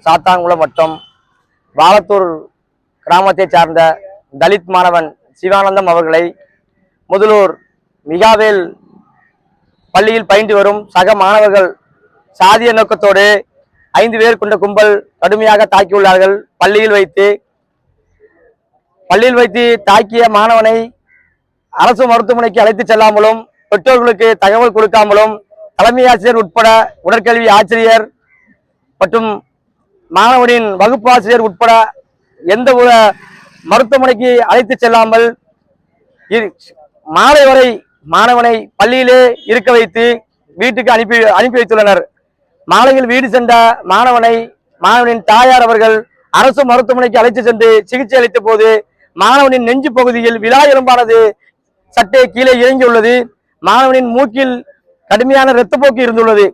சாத்தான்குளம் வட்டம் வாலத்தூர் கிராமத்தை சார்ந்த தலித் மாணவன் சிவானந்தம் அவர்களை முதலூர் மிகாவேல் பள்ளியில் பயின்று வரும் சக மாணவர்கள் சாதிய நோக்கத்தோடு 5 பேர் கொண்ட கும்பல் கடுமையாக தாக்கியுள்ளார்கள். பள்ளியில் வைத்து தாக்கிய மாணவனை அரசு மருத்துவமனைக்கு அழைத்து செல்லாமலும் பெற்றோர்களுக்கு தகவல் கொடுக்காமலும் தலைமை ஆசிரியர் உட்பட உடற்கல்வி ஆசிரியர் மற்றும் மாணவனின் வகுப்பு ஆசிரியர் உட்பட எந்த ஒரு மருத்துவமனைக்கு அழைத்து செல்லாமல் மாலை வரை மாணவனை பள்ளியிலே இருக்க வைத்து வீட்டுக்கு அனுப்பி வைத்துள்ளனர். மாலையில் வீடு சென்ற மாணவனின் தாயார் அவர்கள் அரசு மருத்துவமனைக்கு அழைத்து சென்று சிகிச்சை அளித்த போது மாணவனின் நெஞ்சு பகுதியில் விழா எலும்பானது சற்றே கீழே இறங்கியுள்ளது. மாணவனின் மூக்கில் கடுமையான இரத்தப்போக்கு இருந்துள்ளது.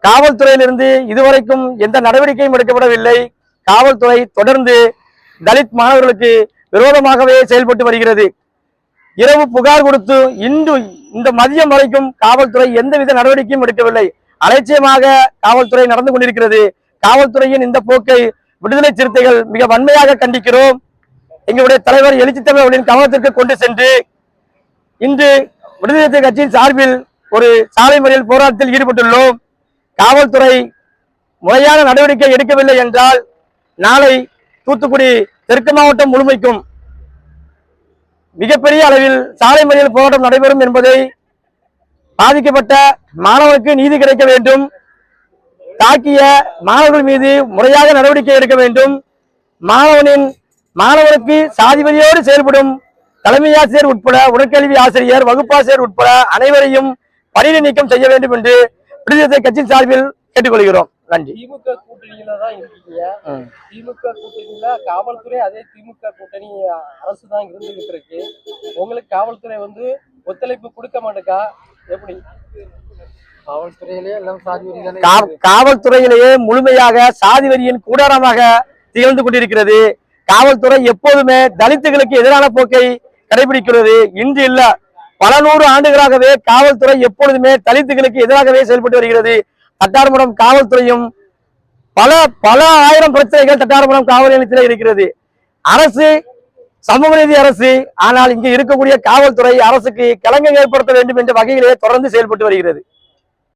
காவல்துறையிலிருந்து இதுவரைக்கும் எந்த நடவடிக்கையும் எடுக்கப்படவில்லை. காவல்துறை தொடர்ந்து தலித் மாணவர்களுக்கு விரோதமாகவே செயல்பட்டு வருகிறது. இரவு புகார் கொடுத்து இந்த மதியம் வரைக்கும் காவல்துறை எந்தவித நடவடிக்கையும் எடுக்கவில்லை. அலட்சியமாக காவல்துறை நடந்து கொண்டிருக்கிறது. காவல்துறையின் இந்த போக்கை விடுதலை சிறுத்தைகள் மிக வன்மையாக கண்டிக்கிறோம். எங்களுடைய தலைவர் எழுச்சி தமிழ் அவர்களின் கவனத்திற்கு கொண்டு சென்று இன்று விடுதலை சிறுத்தை கட்சியின் சார்பில் ஒரு சாலை மறியல் போராட்டத்தில் ஈடுபட்டுள்ளோம். காவல்துறை முறையான நடவடிக்கை எடுக்கவில்லை என்றால் நாளை தூத்துக்குடி தெற்கு மாவட்டம் முழுமைக்கும் மிகப்பெரிய அளவில் சாலை மறியல் போராட்டம் நடைபெறும் என்பதை பாதிக்கப்பட்ட மாணவனுக்கு நீதி கிடைக்க வேண்டும். தாக்கிய மாணவர்கள் மீது முறையாக நடவடிக்கை எடுக்க வேண்டும். மாணவனுக்கு சாதிவெறியோடு செயல்படும் தலைமை ஆசிரியர் உட்பட உடற்கல்வி ஆசிரியர் வகுப்பாசிரியர் உட்பட அனைவரையும் பணி நீக்கம் செய்ய வேண்டும் என்று விடுதலை கட்சியின் சார்பில் கேட்டுக்கொள்கிறோம். நன்றி. திமுக கூட்டணியில தான் இருக்கீங்க. திமுக கூட்டணியில காவல்துறை அதே திமுக கூட்டணி அரசு தான் இருந்துகிட்டு இருக்கு. உங்களுக்கு காவல்துறை ஒத்துழைப்பு கொடுக்க மாட்டேக்கா? எப்படி? காவல்துறையிலேயே எல்லாம் சாதி வரி தானே. காவல்துறையிலேயே முழுமையாக சாதி வரியின் கூடாரமாக திகழ்ந்து கொண்டிருக்கிறது. காவல்துறை எப்போதுமே தலித்துகளுக்கு எதிரான போக்கை கடைபிடிக்கிறது. இன்று இல்ல, பல 100 ஆண்டுகளாகவே காவல்துறை எப்பொழுதுமே தலித்துகளுக்கு எதிராகவே செயல்பட்டு வருகிறது. தட்டார்மடம் காவல்துறையும் பல ஆயிரம் பிரச்சனைகள் தட்டார்மடம் காவல் நிலையத்தில் இருக்கிறது. அரசு சமூக நீதி அரசு, ஆனால் இங்கு இருக்கக்கூடிய காவல்துறை அரசுக்கு களங்கம் ஏற்படுத்த வேண்டும் என்ற வகையிலே தொடர்ந்து செயல்பட்டு வருகிறது.